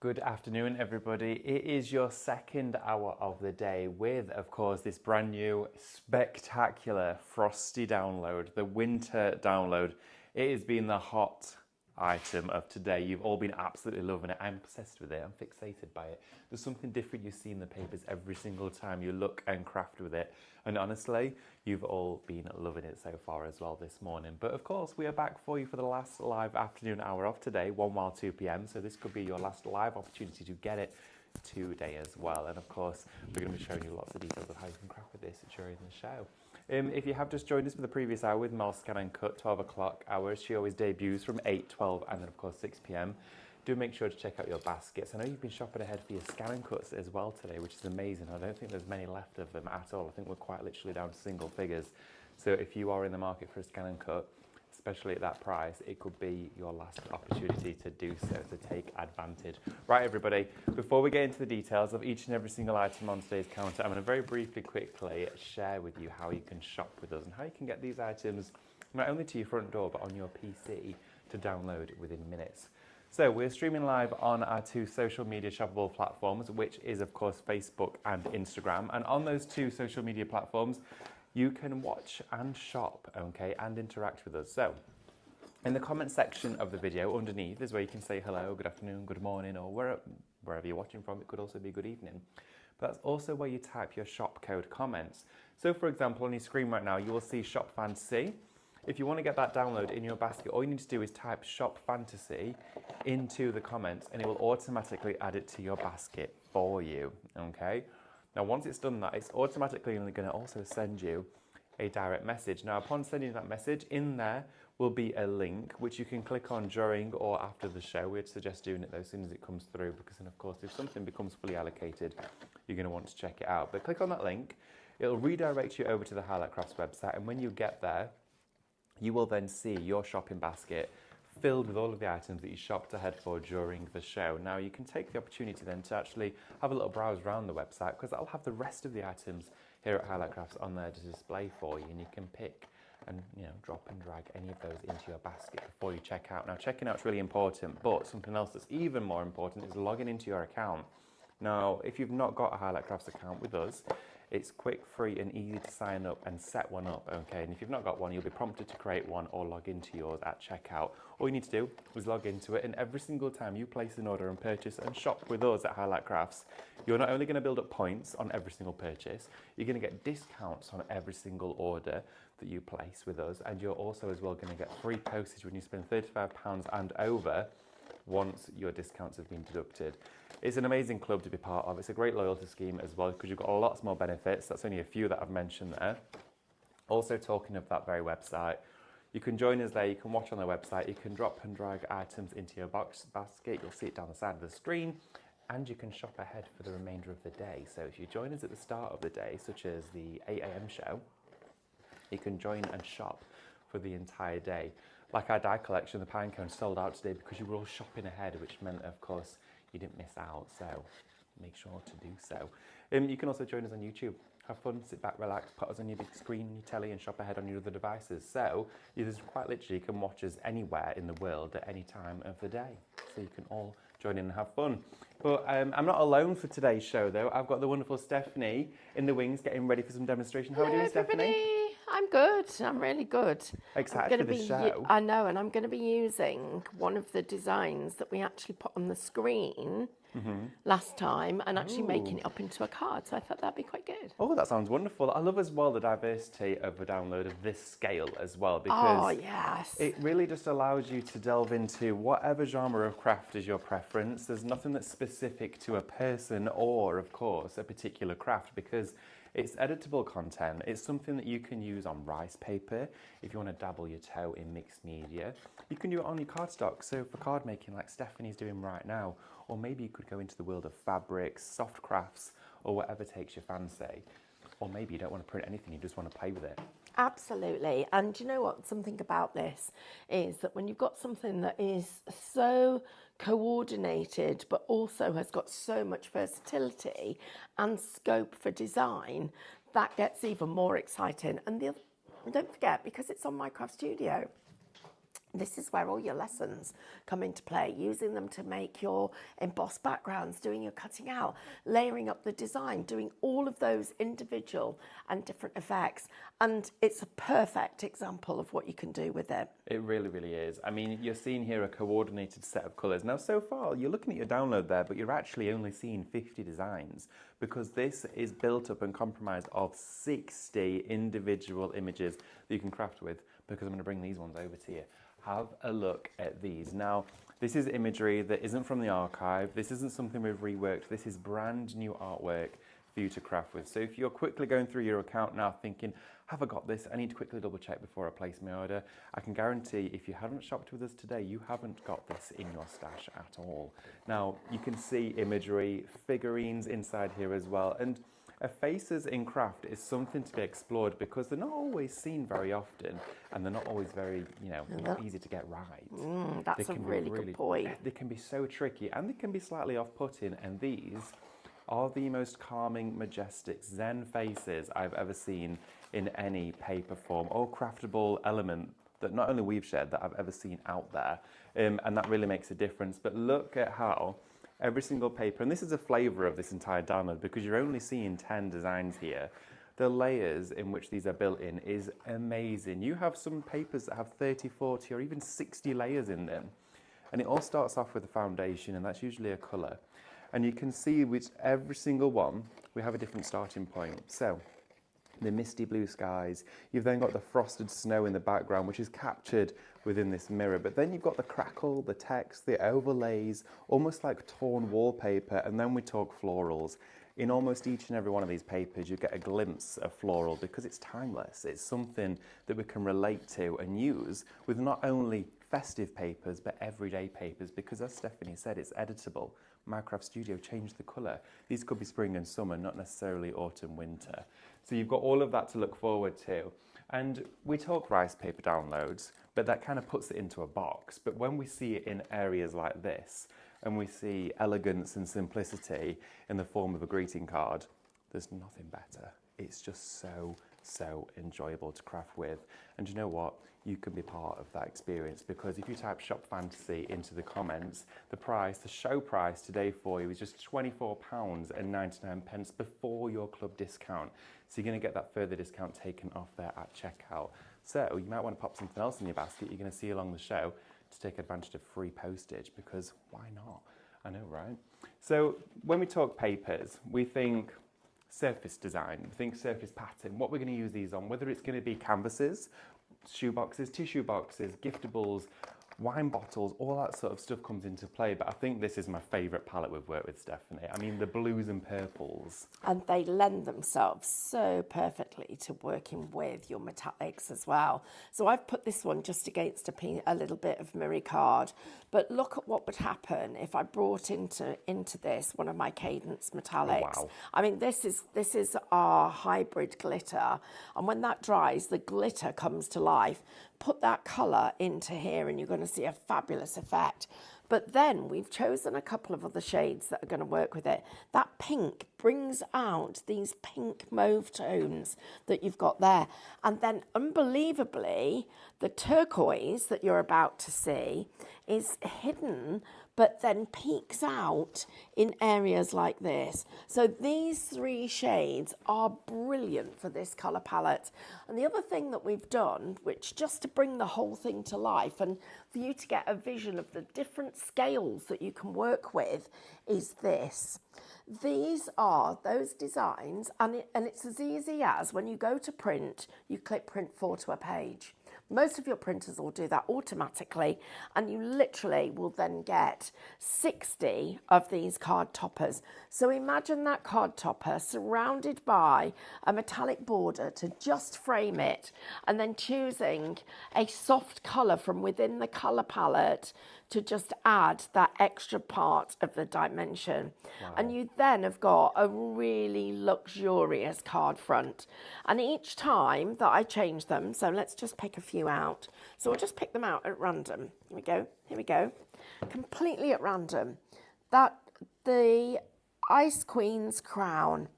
Good afternoon, everybody. It is your second hour of the day with, of course, this brand new spectacular frosty download, the winter download. It has been the hot item of today. You've all been absolutely loving it. I'm obsessed with it. I'm fixated by it. There's something different you see in the papers every single time you look and craft with it. And honestly, you've all been loving it so far as well this morning. But of course, we are back for you for the last live afternoon hour of today, 1 while 2 p.m. So this could be your last live opportunity to get it today as well. And of course, we're going to be showing you lots of details of how you can craft with this during the show. If you have just joined us for the previous hour with Mel Scan and Cut, 12 o'clock hours, she always debuts from 8, 12 and then of course 6 p.m. Do make sure to check out your baskets. I know you've been shopping ahead for your scan and cuts as well today, which is amazing. I don't think there's many left of them at all. I think we're quite literally down to single figures. So if you are in the market for a scan and cut, especially at that price, it could be your last opportunity to do so, to take advantage. Right, everybody, before we get into the details of each and every single item on today's counter, I'm going to very briefly, quickly share with you how you can shop with us and how you can get these items not only to your front door, but on your PC to download within minutes. So we're streaming live on our two social media shoppable platforms, which is, of course, Facebook and Instagram. And on those two social media platforms, you can watch and shop, okay, and interact with us. So in the comment section of the video underneath is where you can say hello, good afternoon, good morning, or wherever you're watching from. It could also be good evening. But that's also where you type your shop code comments. So for example, on your screen right now, you will see Shop Fantasy. If you want to get that download in your basket, all you need to do is type Shop Fantasy into the comments and it will automatically add it to your basket for you, okay? Now, once it's done that, it's automatically going to also send you a direct message. Now, upon sending that message, in there will be a link which you can click on during or after the show. We'd suggest doing it though, as soon as it comes through, because then, of course, if something becomes fully allocated, you're going to want to check it out. But click on that link. It'll redirect you over to the Highlight Crafts website, and when you get there, you will then see your shopping basket filled with all of the items that you shopped ahead for during the show. Now, you can take the opportunity then to actually have a little browse around the website, because that'll have the rest of the items here at Highlight Crafts on there to display for you, and you can pick and drop and drag any of those into your basket before you check out. Now, checking out is really important, but something else that's even more important is logging into your account. Now, if you've not got a Highlight Crafts account with us, it's quick, free and easy to sign up and set one up, okay? And if you've not got one, you'll be prompted to create one or log into yours at checkout. All you need to do is log into it, and every single time you place an order and purchase and shop with us at Highlight Crafts, you're not only going to build up points on every single purchase, you're going to get discounts on every single order that you place with us, and you're also as well going to get free postage when you spend £35 and over once your discounts have been deducted. It's an amazing club to be part of. It's a great loyalty scheme as well, because you've got lots more benefits. That's only a few that I've mentioned there. Also, talking of that very website, you can join us there. You can watch on the website. You can drop and drag items into your basket. You'll see it down the side of the screen, and you can shop ahead for the remainder of the day. So if you join us at the start of the day, such as the 8 a.m. show, you can join and shop for the entire day. Like our die collection, the pine cone sold out today because you were all shopping ahead, which meant, of course, you didn't miss out. So make sure to do so. You can also join us on YouTube. Have fun, sit back, relax, put us on your big screen, your telly, and shop ahead on your other devices. So you just quite literally can watch us anywhere in the world at any time of the day. So you can all join in and have fun. But I'm not alone for today's show, though. I've got the wonderful Stephanie in the wings getting ready for some demonstration. How are you doing, Stephanie? I'm good. I'm really good. Excited for the show. I know, and I'm going to be using one of the designs that we actually put on the screen last time and actually making it up into a card. So I thought that'd be quite good. Oh, that sounds wonderful. I love as well the diversity of a download of this scale as well, because it really just allows you to delve into whatever genre of craft is your preference. There's nothing that's specific to a person or, of course, a particular craft, because it's editable content. It's something that you can use on rice paper if you want to dabble your toe in mixed media. You can do it on your cardstock, so for card making like Stephanie's doing right now, or maybe you could go into the world of fabrics, soft crafts, or whatever takes your fancy. Or maybe you don't want to print anything, you just want to play with it. Absolutely. And you know what? Something about this is that when you've got something that is so coordinated, but also has got so much versatility and scope for design, that gets even more exciting. And don't forget, because it's on Minecraft Studio, This is where all your lessons come into play, using them to make your embossed backgrounds, doing your cutting out, layering up the design, doing all of those individual and different effects. And it's a perfect example of what you can do with it. It really, really is. I mean, you're seeing here a coordinated set of colours. Now, so far, you're looking at your download there, but you're actually only seeing 50 designs because this is built up and comprised of 60 individual images that you can craft with, because I'm going to bring these ones over to you. Have a look at these. Now, this is imagery that isn't from the archive. This isn't something we've reworked. This is brand new artwork for you to craft with. So if you're quickly going through your account now thinking, have I got this? I need to quickly double check before I place my order. I can guarantee if you haven't shopped with us today, you haven't got this in your stash at all. Now, you can see imagery, figurines inside here as well. And faces in craft is something to be explored because they're not always seen very often, and they're not always very, not easy to get right. That's a really good point. They can be so tricky, and they can be slightly off-putting, and these are the most calming, majestic Zen faces I've ever seen in any paper form or craftable element that not only we've shared, that I've ever seen out there. And that really makes a difference. But look at how every single paper, and this is a flavour of this entire download because you're only seeing 10 designs here. The layers in which these are built in is amazing. You have some papers that have 30, 40 or even 60 layers in them. And it all starts off with a foundation, and that's usually a colour. And you can see with every single one, we have a different starting point. So the misty blue skies, you've then got the frosted snow in the background, which is captured within this mirror, but then you've got the crackle, the text, the overlays, almost like torn wallpaper, and then we talk florals. In almost each and every one of these papers, you get a glimpse of floral because it's timeless. It's something that we can relate to and use with not only festive papers, but everyday papers, because as Stephanie said, it's editable. Minecraft Studio changed the colour. These could be spring and summer, not necessarily autumn, winter. So you've got all of that to look forward to. And we talk rice paper downloads, but that kind of puts it into a box. But when we see it in areas like this, and we see elegance and simplicity in the form of a greeting card, there's nothing better. It's just so enjoyable to craft with. And you know what? You can be part of that experience, because if you type Shop Fantasy into the comments, the show price today for you is just £24.99 before your club discount. So you're going to get that further discount taken off there at checkout. So you might want to pop something else in your basket you're going to see along the show to take advantage of free postage, because why not? I know, right? So when we talk papers, we think surface design, we think surface pattern, what we're going to use these on, whether it's going to be canvases, shoe boxes, tissue boxes, giftables, wine bottles, all that sort of stuff comes into play. But I think this is my favourite palette we've worked with, Stephanie. I mean, the blues and purples. And they lend themselves so perfectly to working with your metallics as well. So I've put this one just against a little bit of mirror card. But look at what would happen if I brought into this one of my Cadence metallics. Oh, wow. I mean, this is our hybrid glitter. And when that dries, the glitter comes to life. Put that colour into here and you're going to see a fabulous effect. But then we've chosen a couple of other shades that are going to work with it. That pink brings out these pink mauve tones that you've got there. And then unbelievably, the turquoise that you're about to see is hidden, but then peeks out in areas like this. So these three shades are brilliant for this colour palette. And the other thing that we've done, which just to bring the whole thing to life and for you to get a vision of the different scales that you can work with, is this. These are those designs, and it's as easy as when you go to print, you click print 4 to a page. Most of your printers will do that automatically, and you literally will then get 60 of these card toppers. So imagine that card topper surrounded by a metallic border to just frame it, and then choosing a soft colour from within the colour palette to just add that extra part of the dimension. Wow. And you then have got a really luxurious card front. And each time that I change them, so let's just pick a few out. So we'll just pick them out at random. Here we go, completely at random. The Ice Queen's crown,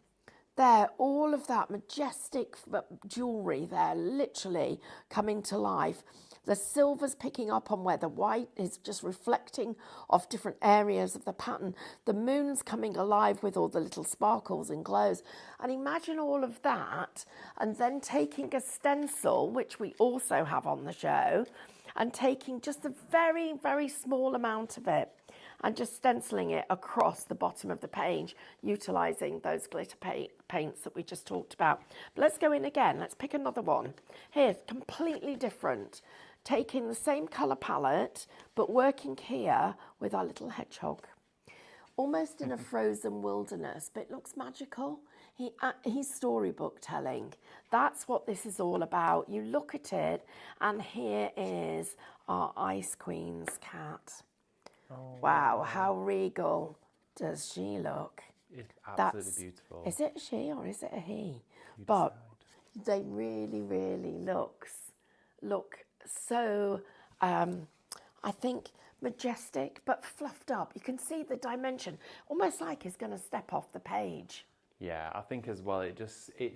there, all of that majestic jewellery there, literally coming to life. The silver's picking up on where the white is just reflecting off different areas of the pattern. The moon's coming alive with all the little sparkles and glows. And imagine all of that, and then taking a stencil, which we also have on the show, and taking just a very, very small amount of it and just stenciling it across the bottom of the page, utilising those glitter paints that we just talked about. But let's go in again. Let's pick another one. Here's completely different. Taking the same colour palette, but working here with our little hedgehog. Almost in a frozen wilderness, but it looks magical. He's storybook telling. That's what this is all about. You look at it, and here is our Ice Queen's cat. Oh, wow, how regal does she look? It's absolutely beautiful. Is it a she or is it a he? But they really, really look so, I think, majestic, but fluffed up. You can see the dimension, almost like he's going to step off the page. Yeah, I think as well, it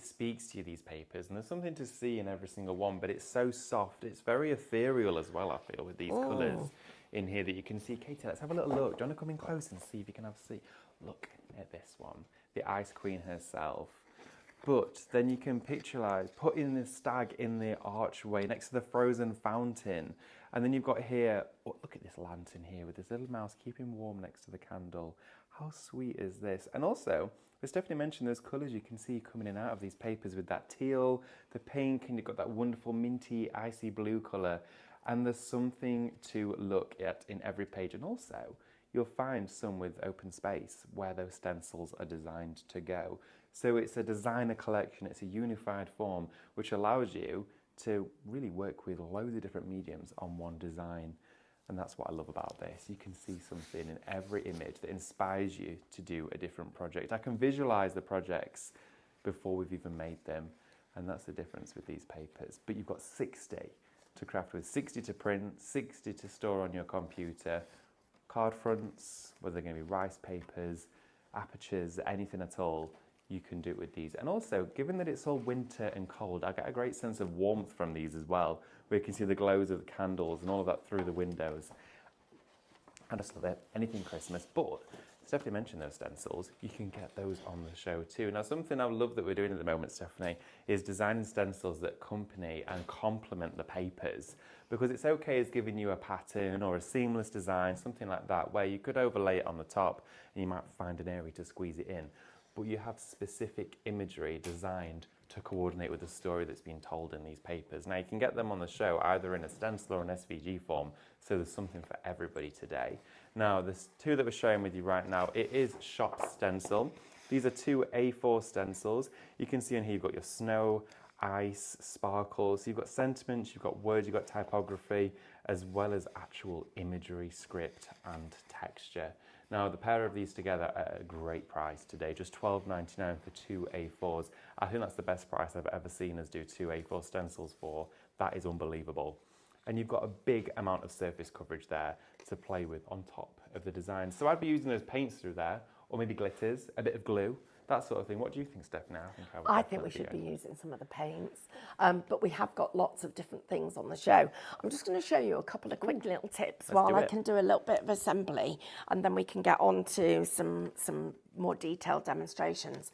speaks to you, these papers, and there's something to see in every single one, but it's so soft. It's very ethereal as well, I feel, with these colours in here that you can see. Katie, let's have a little look. Do you want to come in close and see if you can see? Look at this one, the Ice Queen herself. But then you can picturise putting the stag in the archway next to the frozen fountain. And then you've got here, oh, look at this lantern here with this little mouse keeping warm next to the candle. How sweet is this? And also, as Stephanie mentioned, those colours you can see coming in and out of these papers with that teal, the pink, and you've got that wonderful minty, icy blue colour. And there's something to look at in every page. And also, you'll find some with open space where those stencils are designed to go. So it's a designer collection, it's a unified form, which allows you to really work with loads of different mediums on one design. And that's what I love about this. You can see something in every image that inspires you to do a different project. I can visualize the projects before we've even made them. And that's the difference with these papers. But you've got 60 to craft with, 60 to print, 60 to store on your computer. Card fronts, whether they're going to be rice papers, apertures, anything at all, you can do it with these. And also, given that it's all winter and cold, I get a great sense of warmth from these as well, where you can see the glows of the candles and all of that through the windows. I just love it. Anything Christmas. But Stephanie mentioned those stencils. You can get those on the show too. Now, something I love that we're doing at the moment, Stephanie, is designing stencils that accompany and complement the papers. Because it's okay as giving you a pattern or a seamless design, something like that, where you could overlay it on the top and you might find an area to squeeze it in. But you have specific imagery designed to coordinate with the story that's being told in these papers. Now, you can get them on the show either in a stencil or an SVG form, so there's something for everybody today. Now, the two that we're showing with you right now, it is Shop Stencil. These are two A4 stencils. You can see in here you've got your snow, ice, sparkles. You've got sentiments, you've got words, you've got typography, as well as actual imagery, script, and texture. Now, the pair of these together are at a great price today, just $12.99 for two A4s. I think that's the best price I've ever seen us do two A4 stencils for. That is unbelievable. And you've got a big amount of surface coverage there to play with on top of the design. So I'd be using those paints through there, or maybe glitters, a bit of glue, that sort of thing. What do you think, Stephanie? I think we should be using some of the paints, but we have got lots of different things on the show. I'm just going to show you a couple of quick little tips while I can do a little bit of assembly, and then we can get on to some more detailed demonstrations.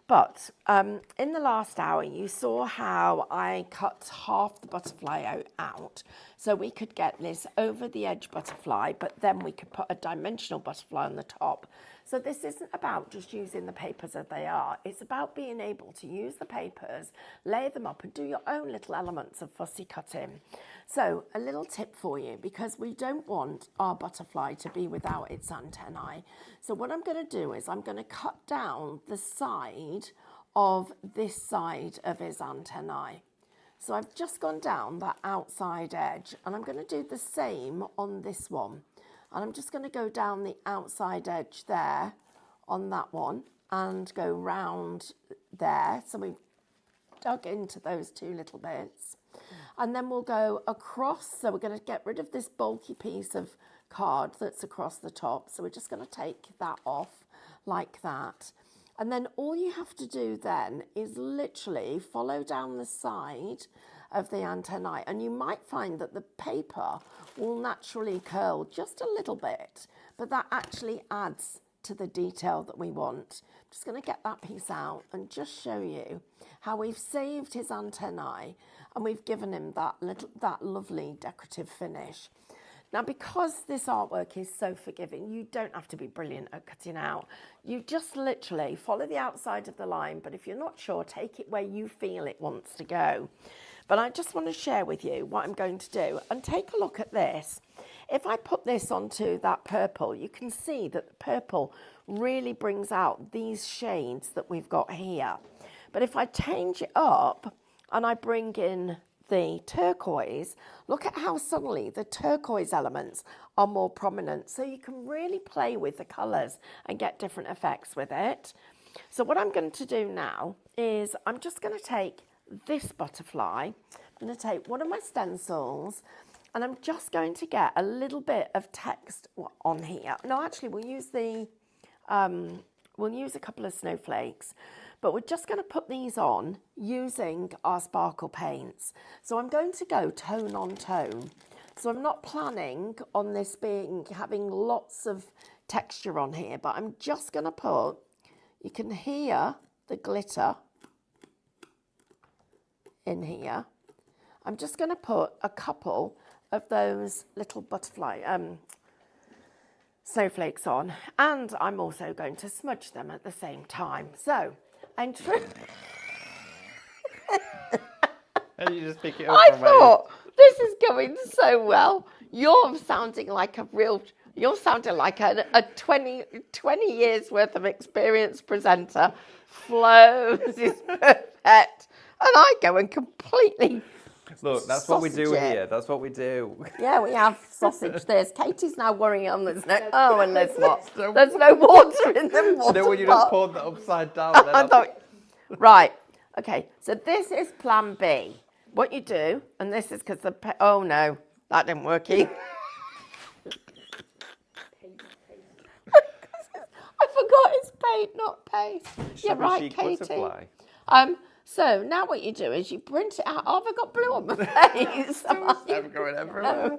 But in the last hour, you saw how I cut half the butterfly out. So we could get this over the edge butterfly, but then we could put a dimensional butterfly on the top. So this isn't about just using the papers as they are. It's about being able to use the papers, lay them up and do your own little elements of fussy cutting. So a little tip for you, because we don't want our butterfly to be without its antennae. So what I'm going to do is I'm going to cut down the side of this side of his antennae. So I've just gone down that outside edge, and I'm going to do the same on this one. And I'm just going to go down the outside edge there on that one and go round there. So we've dug into those two little bits. And then we'll go across. So we're going to get rid of this bulky piece of card that's across the top. So we're just going to take that off like that. And then all you have to do then is literally follow down the side of the antennae, and you might find that the paper will naturally curl just a little bit, but that actually adds to the detail that we want. I'm just going to get that piece out and just show you how we've saved his antennae and we've given him that lovely decorative finish. Now, because this artwork is so forgiving, you don't have to be brilliant at cutting out. You just literally follow the outside of the line, but if you're not sure, take it where you feel it wants to go. But I just want to share with you what I'm going to do, and take a look at this. If I put this onto that purple, you can see that the purple really brings out these shades that we've got here. But if I change it up and I bring in the turquoise, look at how suddenly the turquoise elements are more prominent. So you can really play with the colours and get different effects with it. So what I'm going to do now is I'm just going to take this butterfly, I'm going to take one of my stencils, and I'm just going to get a little bit of text on here. No, actually we'll use a couple of snowflakes. But we're just going to put these on using our sparkle paints. So I'm going to go tone on tone. So I'm not planning on this having lots of texture on here, but I'm just going to put, you can hear the glitter in here. I'm just going to put a couple of those little butterfly snowflakes on, and I'm also going to smudge them at the same time. So I'm And you just pick it up. I thought, this is going so well. You're sounding like a 20 years worth of experience presenter. Flows is perfect. And I go and completely Look, that's what we do here. That's what we do. Yeah, we have sausage. Katie's now worrying on there's no. Oh, and there's what? There's no water in the water. No, when you just poured that upside down. I thought, right. Okay, so this is plan B. What you do, and this is because oh no, that didn't work either. I forgot it's paint, not paste. You're right, Katie. Butterfly. So now what you do is you print it out. Oh, have I got blue on my face? I'm going everywhere.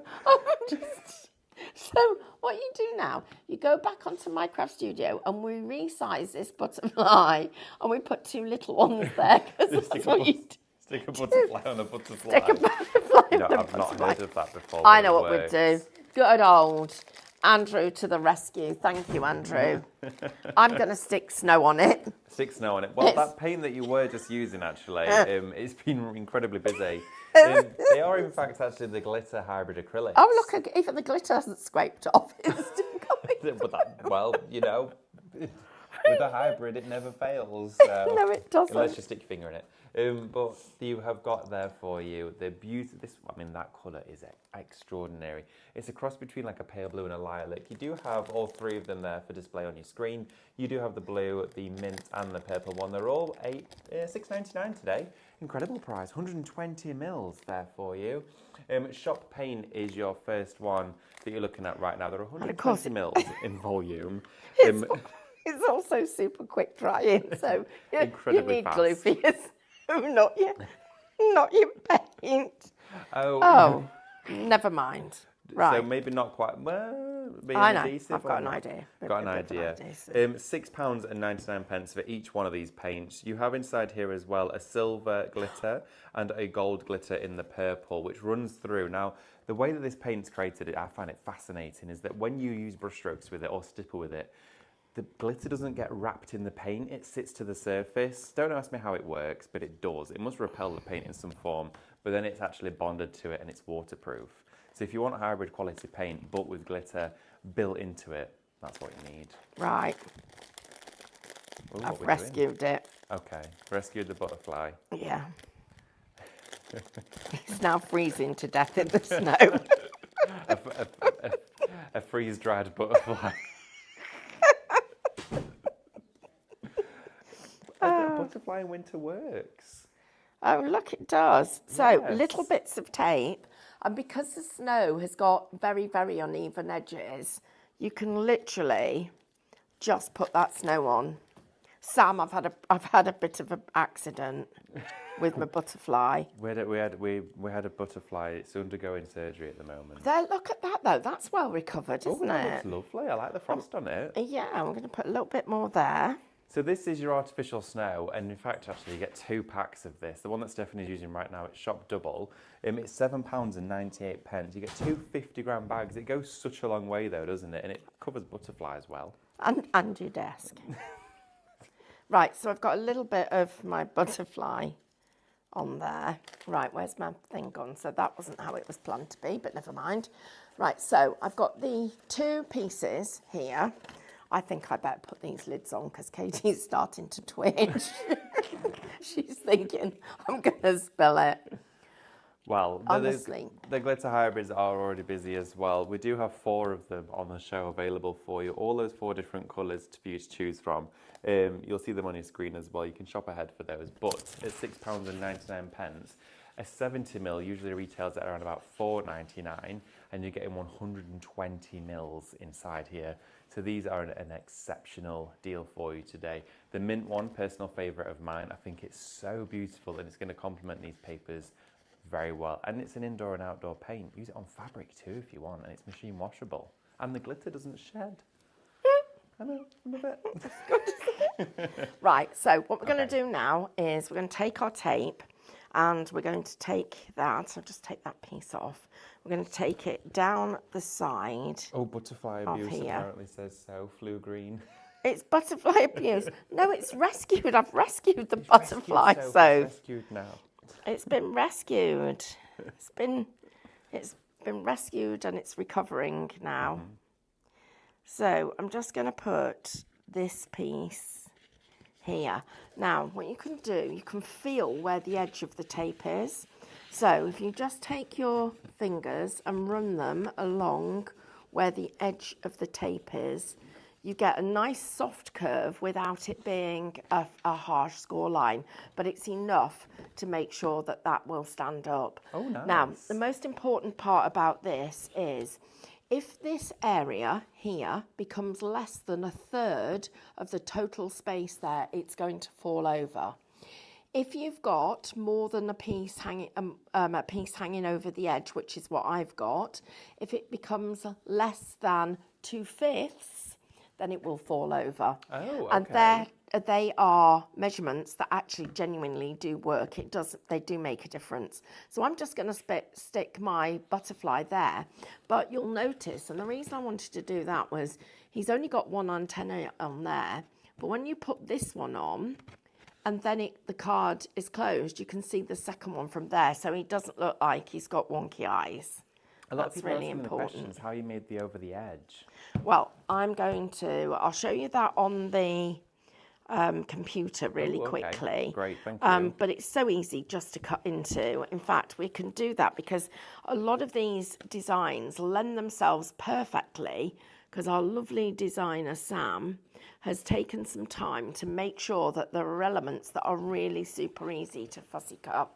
So what you do now, you go back onto Minecraft Studio and we resize this butterfly and we put two little ones there. Stick a butterfly on a butterfly. Stick a butterfly you know, on a I've not heard of that before. I know what we'd do. Good old Andrew to the rescue. Thank you, Andrew. I'm going to stick snow on it. Stick snow on it. Well, that paint that you were just using, actually, it's been incredibly busy. They are, in fact, actually the glitter hybrid acrylics. Oh, look, even the glitter hasn't scraped off. It's still coming. Well, you know, with a hybrid, it never fails. So, no, it doesn't. Unless you stick your finger in it. But you have got there for you the beauty. That colour is extraordinary. It's a cross between like a pale blue and a lilac. You do have all three of them there for display on your screen. You do have the blue, the mint, and the purple one. They're all $6.99 today. Incredible price, 120 mils there for you. Shop Paint is your first one that you're looking at right now. There are 120 mils in volume. It's also super quick drying, so you need fast. glue for your not your paint. Oh, never mind. Right. So maybe not quite. Well, I know. I've got an idea. Got an idea. £6.99 for each one of these paints. You have inside here as well a silver glitter and a gold glitter in the purple, which runs through. Now, the way that this paint's created, I find it fascinating, is that when you use brushstrokes with it or stipple with it, the glitter doesn't get wrapped in the paint, it sits to the surface. Don't ask me how it works, but it does. It must repel the paint in some form, but then it's actually bonded to it and it's waterproof. So if you want hybrid quality paint, but with glitter built into it, that's what you need. Right. Ooh, I've rescued it. Okay, rescued the butterfly. Yeah. It's now freezing to death in the snow. a freeze-dried butterfly. Butterfly in winter works. Oh, look, it does. So, Yes. little bits of tape. And because the snow has got very, very uneven edges, you can literally just put that snow on. Sam, I've had a bit of an accident with my butterfly. We had a butterfly. It's undergoing surgery at the moment. There, look at that though. That's well recovered, Oh, isn't that it? looks lovely. I like the frost on it. Yeah, I'm going to put a little bit more there. So this is your artificial snow, and in fact, actually, you get 2 packs of this. The one that Stephanie's using right now, it's shop double. It's £7.98. You get 2 50-gram bags. It goes such a long way, though, doesn't it? And it covers butterflies well. And your desk. Right, so I've got a little bit of my butterfly on there. Right, where's my thing gone? So that wasn't how it was planned to be, but never mind. Right, so I've got the 2 pieces here. I think I better put these lids on because Katie's starting to twitch. She's thinking, I'm going to spill it. Well, honestly, the glitter hybrids are already busy as well. We do have 4 of them on the show available for you. All those 4 different colours for you to choose from. You'll see them on your screen as well. You can shop ahead for those. But at £6.99, a 70ml usually retails at around about £4.99, and you're getting 120 mils inside here. So these are an exceptional deal for you today. The mint one, personal favourite of mine. I think it's so beautiful, and it's going to complement these papers very well. And it's an indoor and outdoor paint. Use it on fabric too if you want, and it's machine washable. And the glitter doesn't shed. I know, I love it. Right, so what we're going to do now is we're going to take our tape and we're going to take that, I'll just take that piece off. We're going to take it down the side. Oh, butterfly abuse apparently says so, flu green. It's butterfly abuse. No, it's rescued. I've rescued the butterfly. So it's rescued now. It's been rescued. It's been rescued and it's recovering now. Mm-hmm. So I'm just going to put this piece here. Now, what you can do, you can feel where the edge of the tape is. So if you just take your fingers and run them along where the edge of the tape is, you get a nice soft curve without it being a harsh score line, but it's enough to make sure that that will stand up. Oh, nice. Now, the most important part about this is if this area here becomes less than a third of the total space there, it's going to fall over. If you've got more than a piece hanging over the edge, which is what I've got, if it becomes less than 2/5, then it will fall over. Oh, okay. And they are measurements that actually genuinely do work. They do make a difference. So I'm just going to stick my butterfly there. But you'll notice, and the reason I wanted to do that was he's only got one antenna on there. But when you put this one on, and then the card is closed, you can see the second one from there. So he doesn't look like he's got wonky eyes. A lot of people really asking the questions how you made the over the edge. Well, I'll show you that on the computer really quickly. Great, thank you. But it's so easy just to cut into. In fact, we can do that because a lot of these designs lend themselves perfectly because our lovely designer, Sam, has taken some time to make sure that there are elements that are really super easy to fussy cut.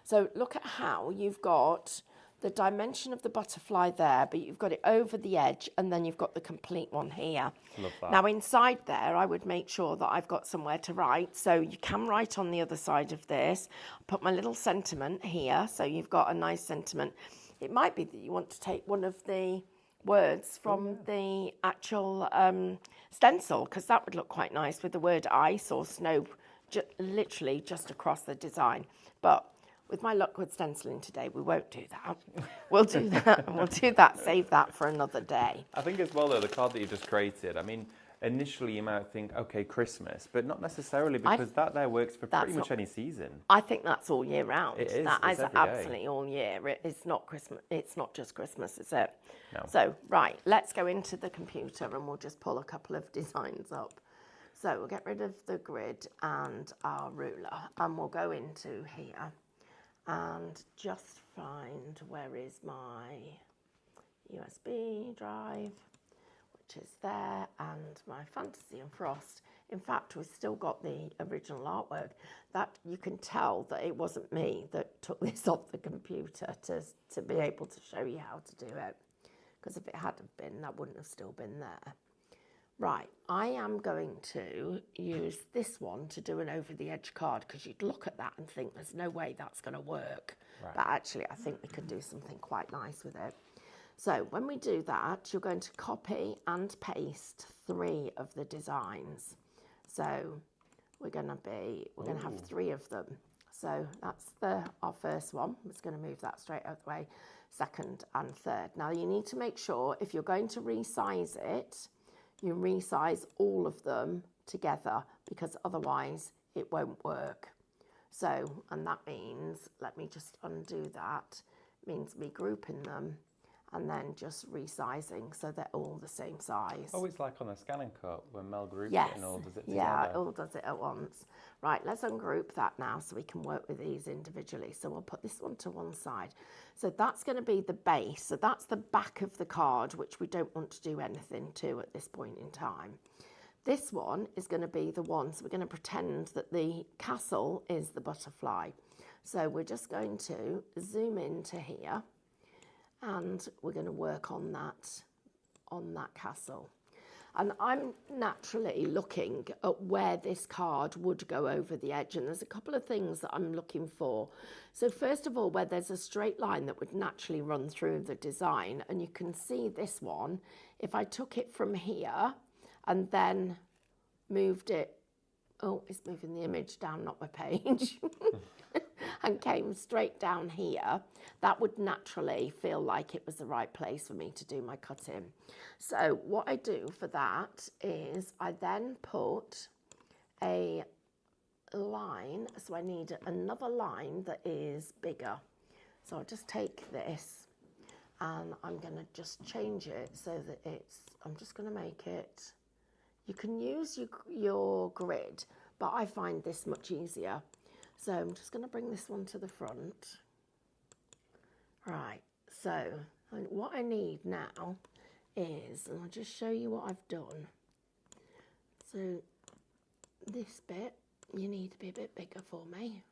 So look at how you've got the dimension of the butterfly there, but you've got it over the edge, and then you've got the complete one here. Love that. Now, inside there, I would make sure that I've got somewhere to write. So you can write on the other side of this. Put my little sentiment here, so you've got a nice sentiment. It might be that you want to take one of the words from the actual stencil, because that would look quite nice with the word ice or snow literally just across the design. But with my luck with stenciling today, we won't do that. We'll do that. Save that for another day. I think as well, though, the card that you just created, I mean, initially you might think, okay, Christmas, but not necessarily, because that there works for pretty much any season. I think that's all year round. It is. That is every absolutely day. all year. It's not Christmas. It's not just Christmas, is it? No. So, right, let's go into the computer and we'll just pull a couple of designs up. So we'll get rid of the grid and our ruler, and we'll go into here and just find where is my USB drive, which is there, and my Fantasy and Frost. In fact, we've still got the original artwork. That you can tell that it wasn't me that took this off the computer to be able to show you how to do it. Because if it hadn't been, that wouldn't have still been there. Right, I am going to use this one to do an over the edge card, because you'd look at that and think there's no way that's going to work. Right. But actually I think we could do something quite nice with it. So when we do that, you're going to copy and paste 3 of the designs. So we're going to have 3 of them. So that's our first one. I'm just going to move that straight out the way. Second and third. Now you need to make sure if you're going to resize it, you resize all of them together, because otherwise it won't work. So, and that means, let me just undo that, it means me grouping them and then just resizing so they're all the same size. Oh, it's like on the scanning cut when Mel groups Yes. it and all does it together. Yeah, it all does it at once. Right, let's ungroup that now so we can work with these individually. So we'll put this one to one side. So that's going to be the base. So that's the back of the card, which we don't want to do anything to at this point in time. This one is going to be the one, so we're going to pretend that the castle is the butterfly. So we're just going to zoom into here and we're going to work on that castle. And I'm naturally looking at where this card would go over the edge, and there's a couple of things that I'm looking for. So first of all, where there's a straight line that would naturally run through the design, and you can see this one, if I took it from here and then moved it, oh, it's moving the image down, not my page, and came straight down here, that would naturally feel like it was the right place for me to do my cutting. So what I do for that is I then put a line, so I need another line that is bigger. So I'll just take this and I'm going to just change it so that I'm just going to make it, you can use your grid, but I find this much easier. So I'm just going to bring this one to the front. Right, so what I need now is, and I'll just show you what I've done. So this bit, you need to be a bit bigger for me.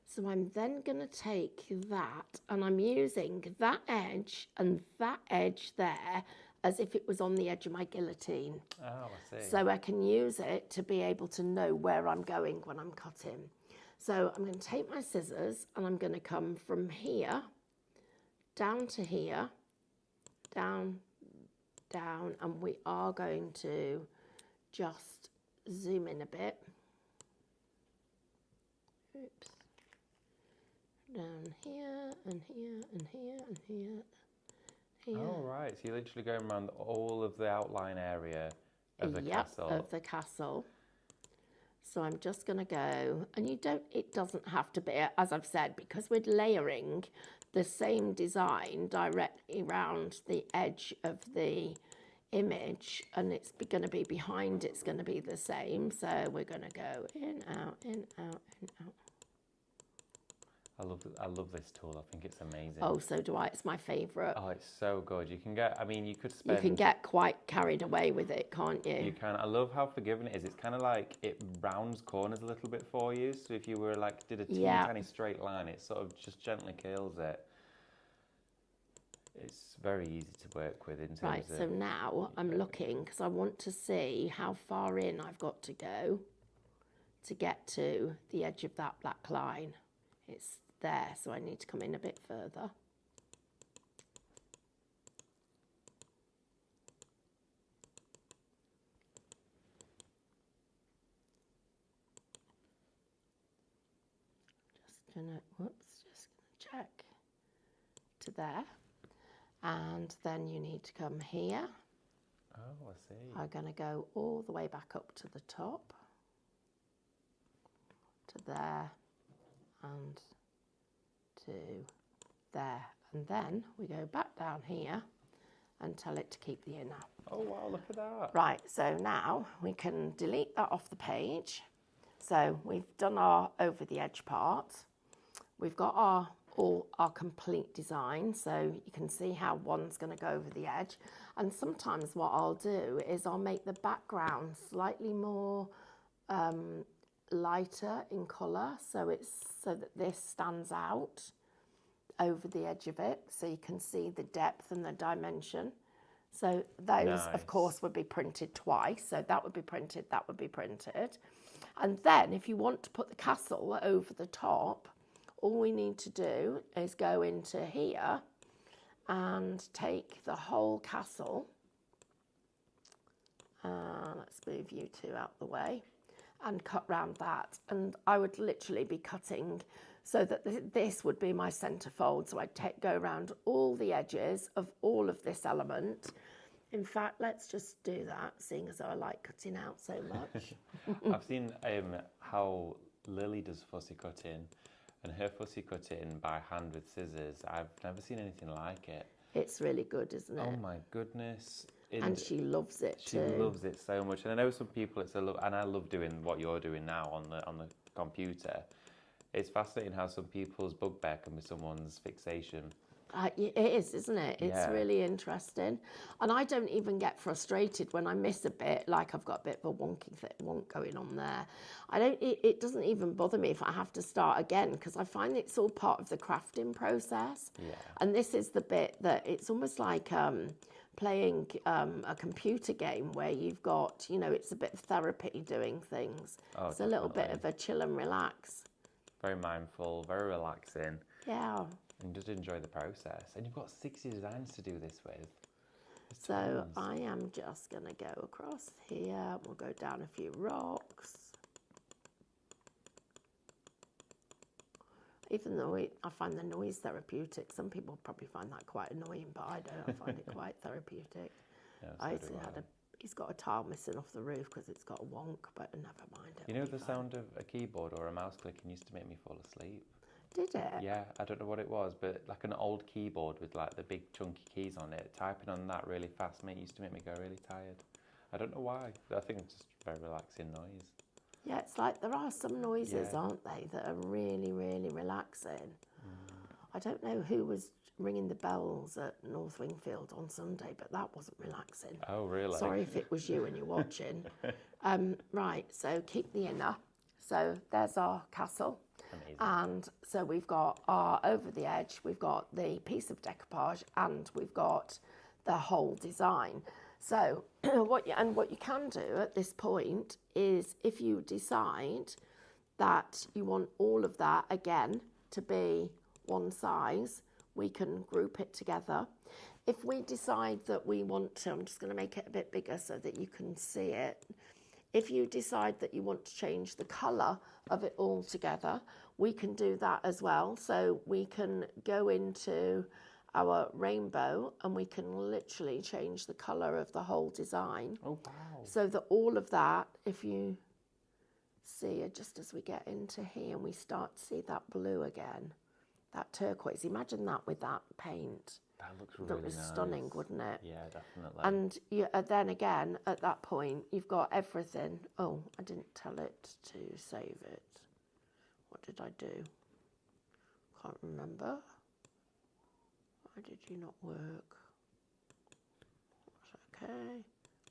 So I'm then going to take that, and I'm using that edge and that edge there as if it was on the edge of my guillotine. Oh, I see. So I can use it to be able to know where I'm going when I'm cutting. So I'm going to take my scissors and I'm going to come from here down to here, down, down, and we are going to just zoom in a bit. Oops. Down here and here and here and here. Here. Oh, right. So you're literally going around all of the outline area of the castle. Of the castle. So I'm just going to go, and it doesn't have to be, as I've said, because we're layering the same design directly around the edge of the image, and it's going to be behind, it's going to be the same. So we're going to go in, out, in, out, in, out. I love this tool. I think it's amazing. Oh, so do I. It's my favourite. Oh, it's so good. You can get, I mean, you could spend... You can get quite carried away with it, can't you? You can. I love how forgiving it is. It's kind of like it rounds corners a little bit for you. So if you were like, did a tiny straight line, it sort of just gently kills it. It's very easy to work with in terms of... Right, so now I'm looking because I want to see how far in I've got to go to get to the edge of that black line. It's there, so I need to come in a bit further. Just gonna check to there. And then you need to come here. Oh, I see. I'm going to go all the way back up to the top, to there, and to there. And then we go back down here and tell it to keep the inner. Oh, wow, look at that. Right, so now we can delete that off the page. So we've done our over the edge part. We've got all our complete design, so you can see how one's going to go over the edge. And sometimes what I'll do is I'll make the background slightly more lighter in colour, so that this stands out over the edge of it, so you can see the depth and the dimension. So those, of Nice. course, would be printed twice. So that would be printed, that would be printed. And then if you want to put the castle over the top, all we need to do is go into here and take the whole castle. Let's move you two out the way and cut round that. And I would literally be cutting so that this would be my centerfold. So I'd go around all the edges of all of this element. In fact, let's just do that, seeing as though I like cutting out so much. I've seen how Lily does fussy cutting, and her fussy cutting by hand with scissors. I've never seen anything like it. It's really good, isn't it? Oh my goodness. And she loves it She too. loves it so much. And I know some people, and I love doing what you're doing now on the computer. It's fascinating how some people's bugbear can be someone's fixation. It is, isn't it? It's Yeah. really interesting. And I don't even get frustrated when I miss a bit, like I've got a bit of a wonk going on there. It doesn't even bother me if I have to start again, because I find it's all part of the crafting process. Yeah. And this is the bit that it's almost like playing a computer game where you've got, it's a bit of therapy doing things. Oh, it's a little bit definitely. of a chill and relax. Very mindful, very relaxing. Yeah. And just enjoy the process. And you've got 60 designs to do this with. There's So tons. I am just going to go across here. We'll go down a few rocks. Even though I find the noise therapeutic, some people probably find that quite annoying, but I don't. I find it quite therapeutic. Yeah, so do I. He's got a tile missing off the roof because it's got a wonk, but never mind. You know, the sound of a keyboard or a mouse clicking used to make me fall asleep. Did it? Yeah, I don't know what it was, but like an old keyboard with like the big chunky keys on it, typing on that really fast used to make me go really tired. I don't know why. I think it's just very relaxing noise. Yeah, it's like there are some noises, Yeah. aren't they, that are really, really relaxing. I don't know who was ringing the bells at North Wingfield on Sunday, but that wasn't relaxing. Oh, really? Sorry if it was you and you're watching. Right, so keep the inner. So there's our castle. Amazing. And so we've got our over the edge, we've got the piece of decoupage, and we've got the whole design. So what you can do at this point is, if you decide that you want all of that again to be one size, we can group it together. If we decide that we want to, I'm just going to make it a bit bigger so that you can see it. If you decide that you want to change the colour of it all together, we can do that as well. So we can go into our rainbow and we can literally change the colour of the whole design. Oh, wow. So that all of that, if you see, just as we get into here and we start to see that blue again, that turquoise, imagine that with that paint. That looks That really was nice. stunning, wouldn't it? Yeah, definitely. And then again, at that point, you've got everything. Oh, I didn't tell it to save it. What did I do? Can't remember. Why did you not work? Okay.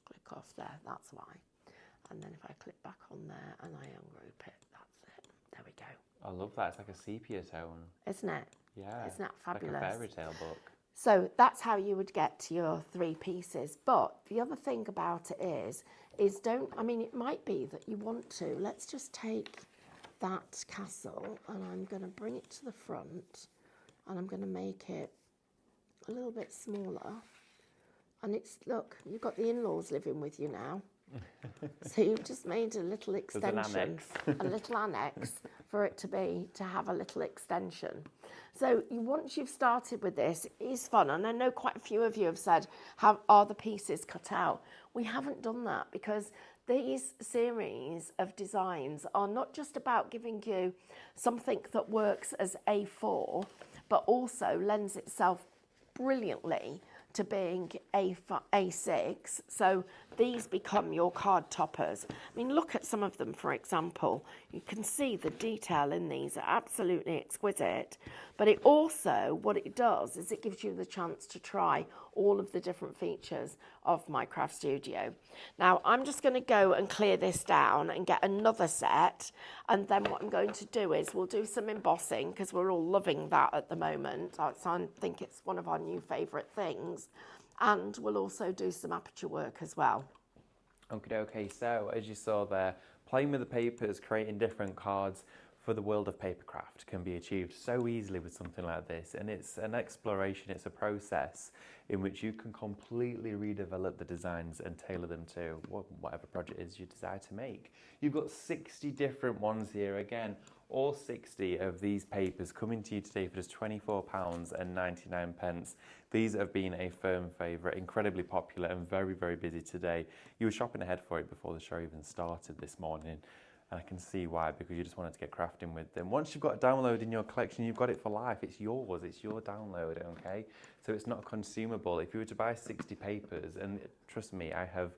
Click off there, that's why. And then if I click back on there and I ungroup it, that's it. There we go. I love that. It's like a sepia tone. Isn't it? Yeah. Isn't that fabulous? Like a fairy tale book. So that's how you would get to your 3 pieces. But the other thing about it is it might be that you want to. Let's just take that castle and I'm going to bring it to the front and I'm going to make it a little bit smaller. And look, you've got the in-laws living with you now. So you've just made a little extension, a little annex for it to have a little extension. So once you've started with this, it is fun. And I know quite a few of you have said, are the pieces cut out? We haven't done that because these series of designs are not just about giving you something that works as A4, but also lends itself brilliantly to being A6. So these become your card toppers. I mean, look at some of them, for example. You can see the detail in these are absolutely exquisite. But it also, what it does is it gives you the chance to try all of the different features of my craft studio. Now, I'm just going to go and clear this down and get another set. And then what I'm going to do is we'll do some embossing because we're all loving that at the moment. So I think it's one of our new favourite things. and we'll also do some aperture work as well. Okay, so as you saw there, playing with the papers, creating different cards for the world of papercraft can be achieved so easily with something like this, and it's an exploration, it's a process in which you can completely redevelop the designs and tailor them to whatever project it is you desire to make. You've got 60 different ones here. Again, all 60 of these papers coming to you today for just £24.99. These have been a firm favourite, incredibly popular and very, very busy today. You were shopping ahead for it before the show even started this morning. And I can see why, because you just wanted to get crafting with them. Once you've got a download in your collection, you've got it for life. It's yours, it's your download, okay? So it's not consumable. If you were to buy 60 papers, and trust me, I have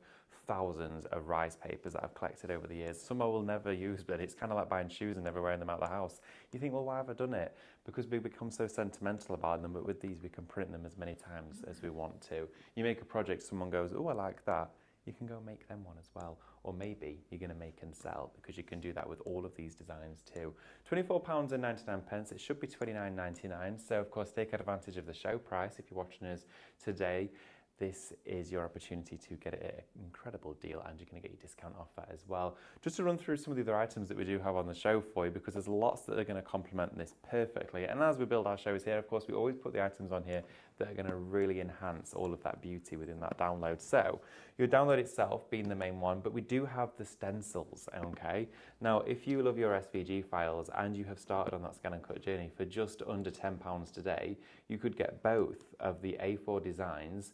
thousands of rice papers that I've collected over the years. Some I will never use, but it's kind of like buying shoes and never wearing them out of the house. You think, well, why have I done it? Because we become so sentimental about them, but with these we can print them as many times as we want to. You make a project, someone goes, oh, I like that. You can go make them one as well. Or maybe you're going to make and sell, because you can do that with all of these designs too. £24.99, it should be £29.99. So of course take advantage of the show price if you're watching us today. This is your opportunity to get an incredible deal, and you're going to get your discount off that as well. Just to run through some of the other items that we do have on the show for you, because there's lots that are going to complement this perfectly. And as we build our shows here, of course, we always put the items on here that are going to really enhance all of that beauty within that download. So your download itself being the main one, but we do have the stencils, okay? Now, if you love your SVG files and you have started on that scan and cut journey for just under £10 today, you could get both of the A4 designs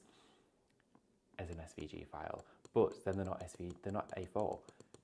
as an SVG file, but then they're not A4.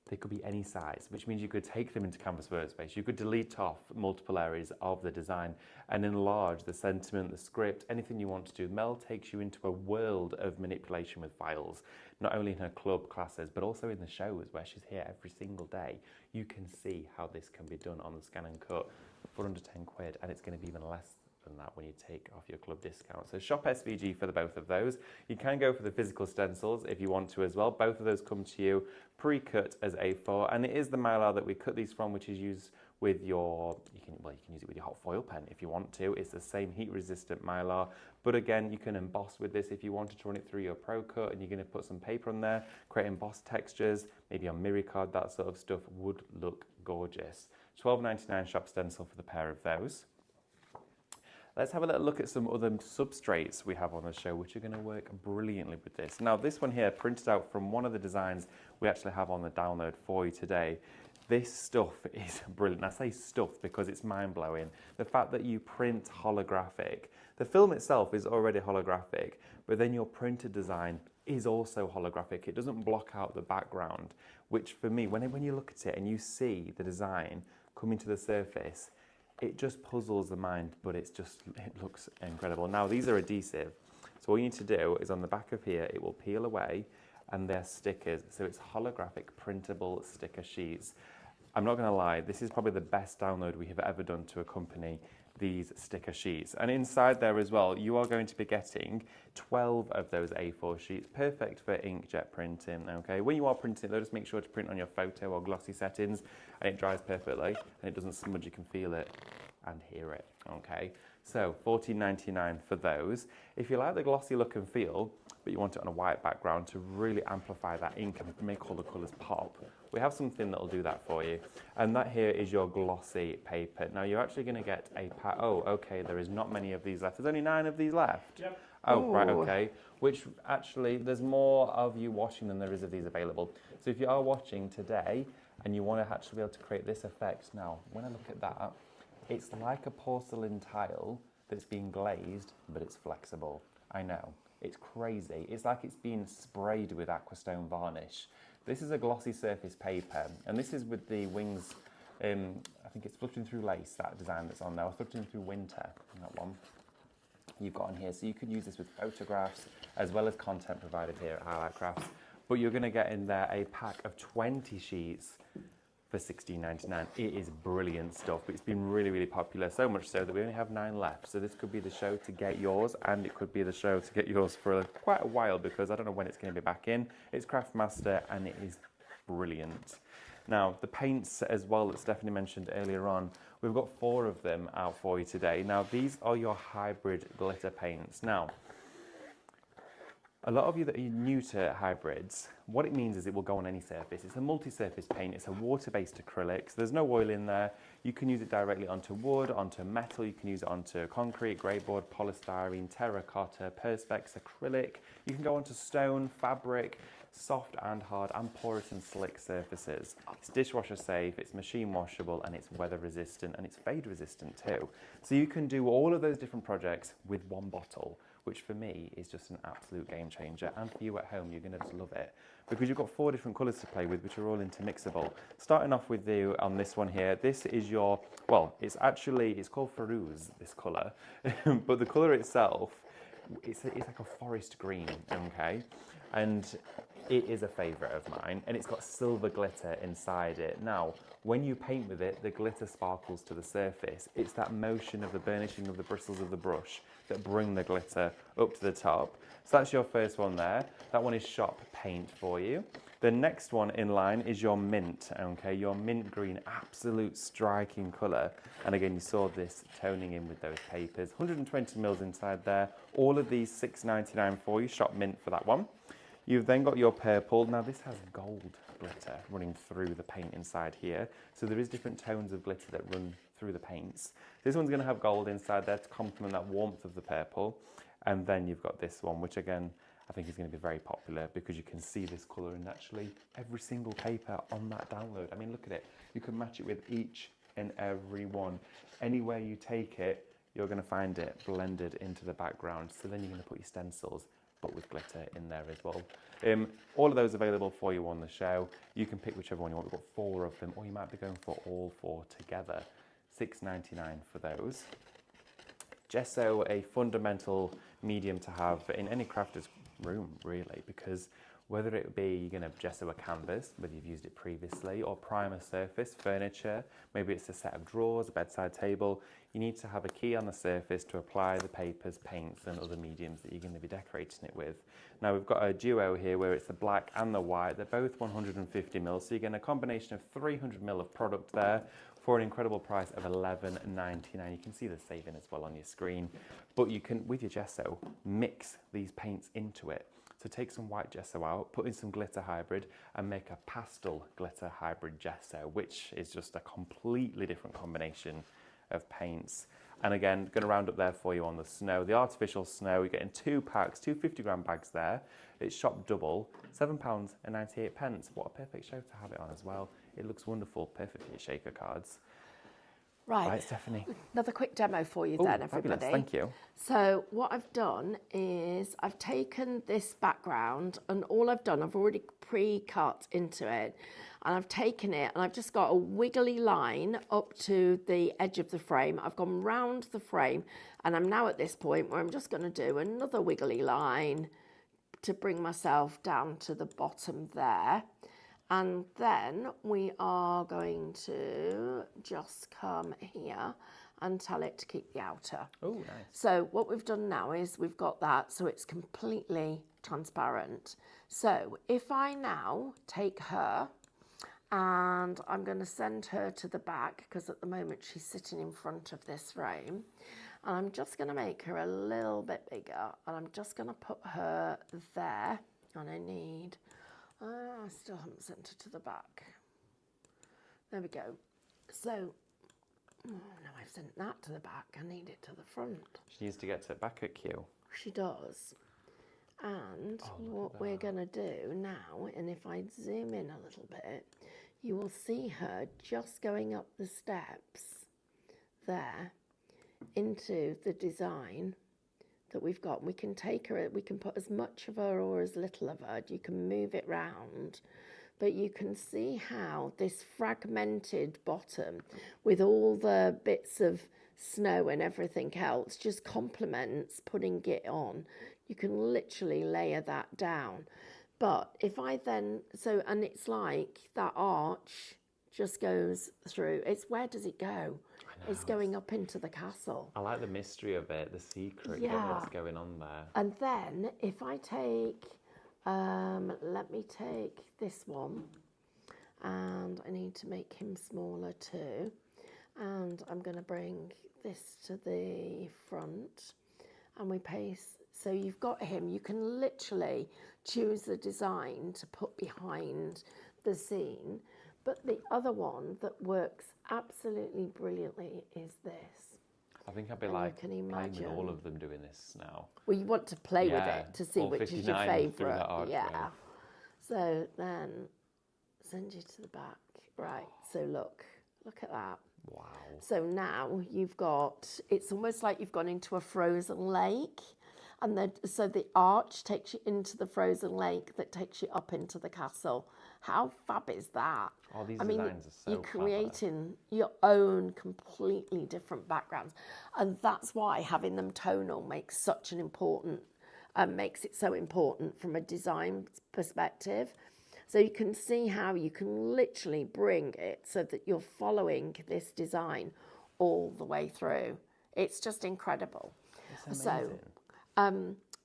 They could be any size, which means you could take them into Canvas Workspace. You could delete off multiple areas of the design and enlarge the sentiment, the script, anything you want to do. Mel takes you into a world of manipulation with files, not only in her club classes, but also in the shows where she's here every single day. You can see how this can be done on the scan and cut for under 10 quid, and it's going to be even less than that when you take off your club discount. So shop SVG for the both of those. You can go for the physical stencils if you want to as well. Both of those come to you pre-cut as A4, and it is the mylar that we cut these from, which is used with your, you can use it with your hot foil pen if you want to. It's the same heat resistant mylar, but again, you can emboss with this if you wanted to run it through your Pro Cut, and you're going to put some paper on there, create embossed textures, maybe on mirror card, that sort of stuff would look gorgeous. £12.99 shop stencil for the pair of those. Let's have a little look at some other substrates we have on the show, which are going to work brilliantly with this. Now, this one here, printed out from one of the designs we actually have on the download for you today. This stuff is brilliant. I say stuff because it's mind-blowing. The fact that you print holographic. The film itself is already holographic, but then your printed design is also holographic. It doesn't block out the background, which for me, when you look at it and you see the design coming to the surface, it just puzzles the mind, but it looks incredible. Now, these are adhesive, so all you need to do is on the back of here, it will peel away, and they're stickers. So it's holographic printable sticker sheets. I'm not going to lie, this is probably the best download we have ever done to accompany these sticker sheets. And inside there as well, you are going to be getting 12 of those A4 sheets, perfect for inkjet printing, okay? When you are printing, though, just make sure to print on your photo or glossy settings, and it dries perfectly, and it doesn't smudge. You can feel it and hear it, okay? So £14.99 for those. If you like the glossy look and feel, but you want it on a white background to really amplify that ink and make all the colours pop, we have something that will do that for you. And that here is your glossy paper. Now, you're actually going to get a pack. Oh, okay, there is not many of these left. There's only 9 of these left. Yep. Oh, Ooh. right, okay. Which actually, there's more of you watching than there is of these available. So if you are watching today and you want to actually be able to create this effect, now, when I look at that, it's like a porcelain tile that's been glazed, but it's flexible. I know, it's crazy. It's like it's been sprayed with aquastone varnish. This is a glossy surface paper, and this is with the wings, I think it's fluttering through lace, that design that's on there, or fluttering through winter, that one you've got on here. So you could use this with photographs, as well as content provided here at Highlight Crafts. But you're gonna get in there a pack of 20 sheets for £16.99. It is brilliant stuff, but it's been really, really popular, so much so that we only have 9 left. So this could be the show to get yours, and it could be the show to get yours for quite a while, because I don't know when it's going to be back in. It's Craftmaster, and it is brilliant. Now, the paints as well that Stephanie mentioned earlier on, we've got 4 of them out for you today. Now, these are your hybrid glitter paints. Now, A lot of you that are new to hybrids, what it means is it will go on any surface. It's a multi-surface paint, it's a water-based acrylic, so there's no oil in there. You can use it directly onto wood, onto metal, you can use it onto concrete, greyboard, polystyrene, terracotta, perspex, acrylic. You can go onto stone, fabric, soft and hard and porous and slick surfaces. It's dishwasher safe, it's machine washable, and it's weather resistant, and it's fade resistant too. So you can do all of those different projects with one bottle, which for me is just an absolute game changer. And for you at home, you're gonna just love it because you've got 4 different colors to play with, which are all intermixable. Starting off with you on this one here, this is your, well, it's called Farouz, this color, but the color itself, it's like a forest green, okay? And it is a favourite of mine, and it's got silver glitter inside it. Now, when you paint with it, the glitter sparkles to the surface. It's that motion of the burnishing of the bristles of the brush that bring the glitter up to the top. So that's your first one there. That one is shop paint for you. The next one in line is your mint, okay? Your mint green, absolute striking colour. And again, you saw this toning in with those papers. 120 mils inside there. All of these $6.99 for you, shop mint for that one. You've then got your purple. Now this has gold glitter running through the paint inside here. So there is different tones of glitter that run through the paints. This one's going to have gold inside there to complement that warmth of the purple. And then you've got this one, which again, I think is going to be very popular because you can see this colour in actually every single paper on that download. I mean, look at it. You can match it with each and every one. Anywhere you take it, you're going to find it blended into the background. So then you're going to put your stencils, but with glitter in there as well. All of those available for you on the show. You can pick whichever one you want. We've got 4 of them, or you might be going for all 4 together. $6.99 for those. Gesso, a fundamental medium to have in any crafter's room, really, because whether it be you're going to gesso a canvas, whether you've used it previously, or prime a surface, furniture, maybe it's a set of drawers, a bedside table, you need to have a key on the surface to apply the papers, paints and other mediums that you're going to be decorating it with. Now we've got a duo here where it's the black and the white, they're both 150 mil, so you're getting a combination of 300 mil of product there for an incredible price of $11.99. You can see the saving as well on your screen, but you can, with your gesso, mix these paints into it. So take some white gesso out, put in some glitter hybrid and make a pastel glitter hybrid gesso, which is just a completely different combination of paints. And again, going to round up there for you on the snow. The artificial snow, you're getting 2 packs, 2 50-gram bags there. It's shop double, £7.98. What a perfect show to have it on as well. It looks wonderful, perfect for your shaker cards. Right, Stephanie. Another quick demo for you then, everybody. Fabulous, thank you. So what I've done is I've taken this background and all I've done, I've already pre-cut into it, and I've taken it and I've just got a wiggly line up to the edge of the frame. I've gone round the frame and I'm now at this point where I'm just going to do another wiggly line to bring myself down to the bottom there. And then we are going to just come here and tell it to keep the outer. Oh, nice. So what we've done now is we've got that so it's completely transparent. So if I now take her and I'm going to send her to the back because at the moment she's sitting in front of this frame, and I'm just going to make her a little bit bigger and I'm just going to put her there, and I need... I still haven't sent her to the back. There we go. So, now I've sent that to the back, I need it to the front. She needs to get to back at Q. She does. And what we're going to do now, and if I zoom in a little bit, you will see her just going up the steps there into the design that we've got. We can take her, we can put as much of her or as little of her, you can move it round, but you can see how this fragmented bottom with all the bits of snow and everything else just complements putting it on. You can literally layer that down. But if I then, and it's like that arch just goes through, it's where does it go? It's going up into the castle. I like the mystery of it, the secret of what's going on there. And then if I take, let me take this one, and I need to make him smaller too. And I'm going to bring this to the front, and we paste So you've got him, you can literally choose the design to put behind the scene. But the other one that works absolutely brilliantly is this. I think I'd be And like you can playing with imagine. all of them doing this now. Well, you want to play with Yeah, it to see all which is your 59 through favourite. that archway. Yeah. So then send you to the back. Right. So look at that. Wow. So now you've got, it's almost like you've gone into a frozen lake. And then, so the arch takes you into the frozen lake that takes you up into the castle. How fab is that? Oh, these designs are so you're clever. creating your own completely different backgrounds. And that's why having them tonal makes such an important, makes it so important from a design perspective. So you can see how you can literally bring it so that you're following this design all the way through. It's just incredible. It's amazing.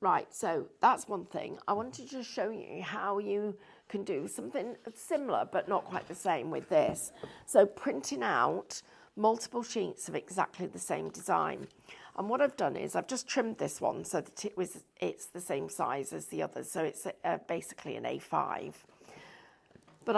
Right, so that's one thing. I wanted to just show you how you can do something similar but not quite the same with this. So printing out multiple sheets of exactly the same design. And what I've done is I've just trimmed this one so that it's the same size as the others. So it's basically an A5. But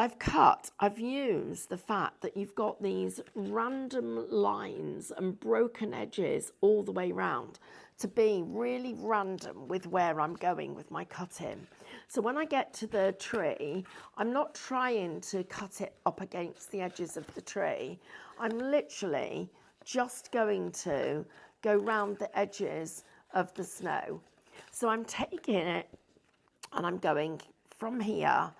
I've used the fact that you've got these random lines and broken edges all the way round to be really random with where I'm going with my cutting. So when I get to the tree, I'm not trying to cut it up against the edges of the tree. I'm literally just going to go round the edges of the snow. So I'm taking it and I'm going from here,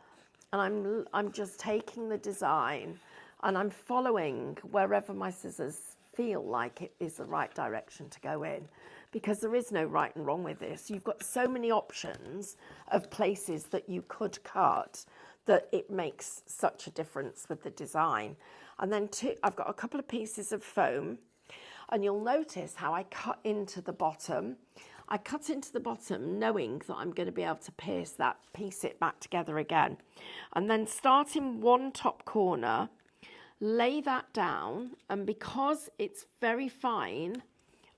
and I'm just taking the design and I'm following wherever my scissors feel like it is the right direction to go in, because there is no right and wrong with this. You've got so many options of places that you could cut that it makes such a difference with the design. And then I've got a couple of pieces of foam, and you'll notice how I cut into the bottom. I cut into the bottom knowing that I'm going to be able to piece it back together again. And then start in one top corner, lay that down, and because it's very fine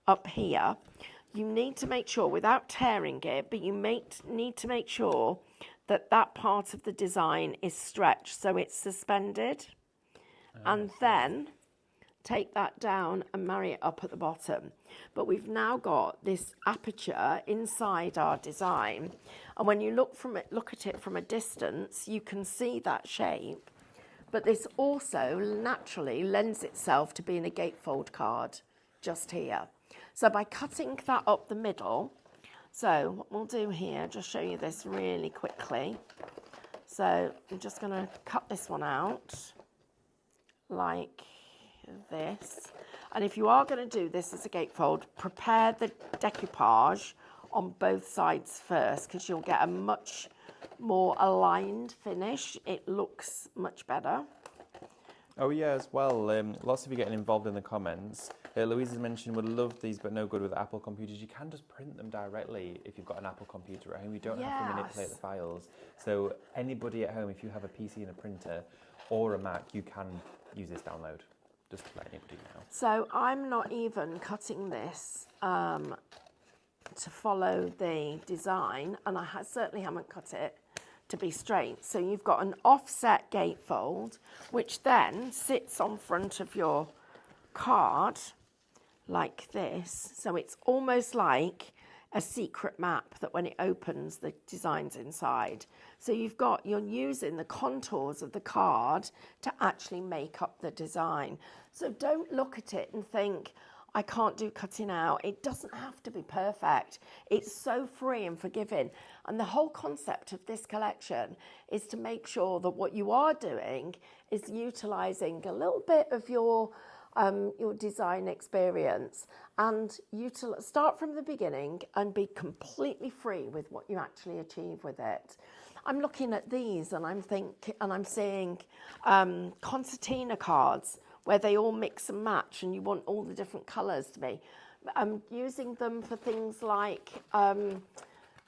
up here, you need to make sure, without tearing it, but you need to make sure that that part of the design is stretched so it's suspended. And then take that down and marry it up at the bottom. But we've now got this aperture inside our design, and when you look at it from a distance, you can see that shape. But this also naturally lends itself to being a gatefold card just here. So by cutting that up the middle, so what we'll do here, just show you this really quickly. So I'm just going to cut this one out like this. And if you are going to do this as a gatefold, prepare the decoupage on both sides first, because you'll get a much more aligned finish. It looks much better. Oh yeah, as well, lots of you getting involved in the comments. Louise has mentioned would love these but no good with Apple computers. You can just print them directly if you've got an Apple computer at home. You don't have to manipulate the files. So anybody at home, if you have a PC and a printer or a Mac, you can use this download. Just to let anybody know. So I'm not even cutting this to follow the design, and I certainly haven't cut it to be straight. So you've got an offset gatefold, which then sits on front of your card like this. So it's almost like a secret map that when it opens, the design's inside. So you're using the contours of the card to actually make up the design. So don't look at it and think, I can't do cutting out. It doesn't have to be perfect. It's so free and forgiving. And the whole concept of this collection is to make sure that what you are doing is utilising a little bit of your design experience, and start from the beginning and be completely free with what you actually achieve with it. I'm looking at these and I'm seeing concertina cards where they all mix and match, and you want all the different colours to be. I'm using them for things like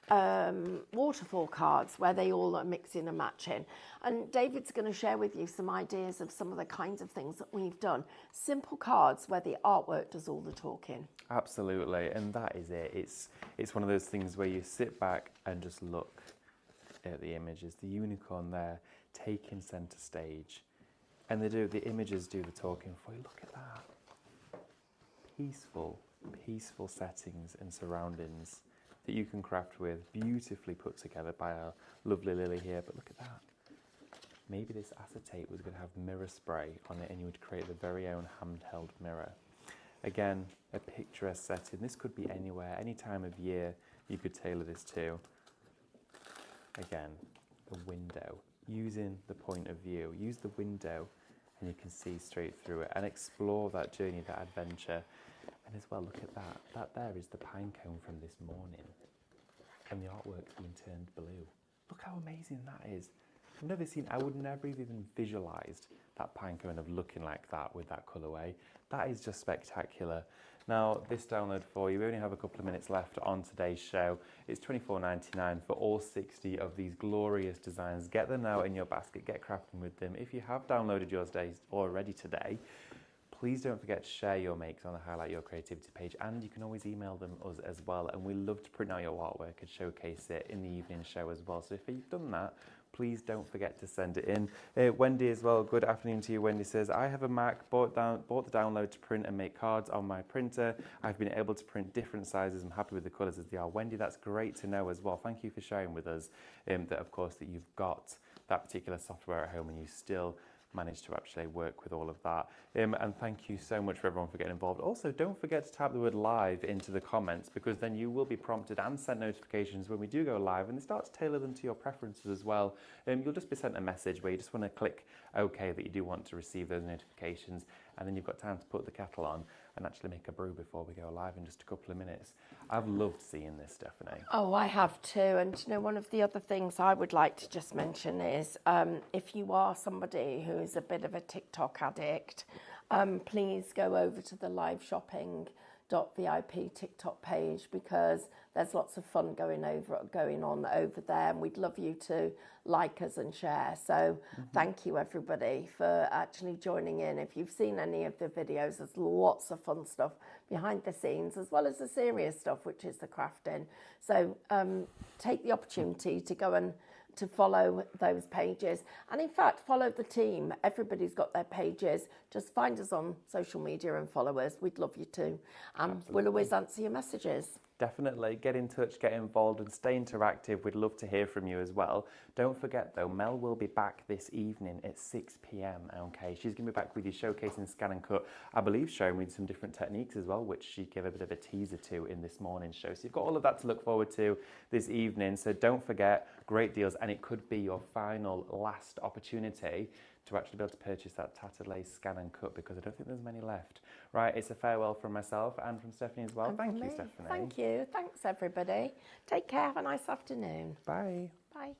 waterfall cards where they all are mixing and matching. And David's going to share with you some ideas of some of the kinds of things that we've done. Simple cards where the artwork does all the talking. Absolutely, and that is it. It's one of those things where you sit back and just look at the images. The unicorn there taking centre stage, and the images do the talking for you. Look at that. Peaceful settings and surroundings that you can craft with, beautifully put together by our lovely Lily here. But look at that. Maybe this acetate was going to have mirror spray on it and you would create the very own handheld mirror. Again, a picturesque setting. This could be anywhere, any time of year you could tailor this to. Again, a window. Using the point of view. Use the window and you can see straight through it and explore that journey, that adventure. And as well, look at that. That there is the pine cone from this morning. And the artwork's been turned blue. Look how amazing that is. I would never have even visualised that pine cone of looking like that with that colourway. That is just spectacular. Now, this download for you, we only have a couple of minutes left on today's show. It's $24.99 for all 60 of these glorious designs. Get them now in your basket, get crafting with them. If you have downloaded yours already today, please don't forget to share your makes on the Highlight Your Creativity page, and you can always email them us as well, and we love to print out your artwork and showcase it in the evening show as well. So if you've done that, please don't forget to send it in. Wendy as well, good afternoon to you. Wendy says, I have a Mac, bought the download to print and make cards on my printer. I've been able to print different sizes. I'm happy with the colours as they are. Wendy, that's great to know as well. Thank you for sharing with us that, of course, that you've got that particular software at home and you still managed to actually work with all of that. And thank you so much for everyone for getting involved. Also, don't forget to type the word live into the comments, because then you will be prompted and sent notifications when we do go live, and they start to tailor them to your preferences as well. You'll just be sent a message where you just want to click OK that you do want to receive those notifications, and then you've got time to put the kettle on and actually make a brew before we go live in just a couple of minutes. I've loved seeing this, Stephanie. Oh, I have too. And you know, one of the other things I would like to just mention is if you are somebody who is a bit of a TikTok addict, please go over to the liveshopping.vip TikTok page, because there's lots of fun going on over there, and we'd love you to like us and share. So thank you everybody for actually joining in. If you've seen any of the videos, there's lots of fun stuff behind the scenes, as well as the serious stuff, which is the crafting. So take the opportunity to go and to follow those pages, and in fact follow the team. Everybody's got their pages. Just find us on social media and follow us. We'd love you to. We'll always answer your messages. Definitely get in touch, get involved and stay interactive. We'd love to hear from you as well. Don't forget though, Mel will be back this evening at 6 p.m. Okay, she's going to be back with you showcasing Scan and Cut, I believe showing with some different techniques as well, which she gave a bit of a teaser to in this morning's show. So you've got all of that to look forward to this evening. So don't forget, great deals, and it could be your final last opportunity to actually be able to purchase that Tattered Lace Scan and Cut, because I don't think there's many left. Right, it's a farewell from myself and from Stephanie as well. Thank you, Stephanie. Thank you. Thanks, everybody. Take care. Have a nice afternoon. Bye. Bye.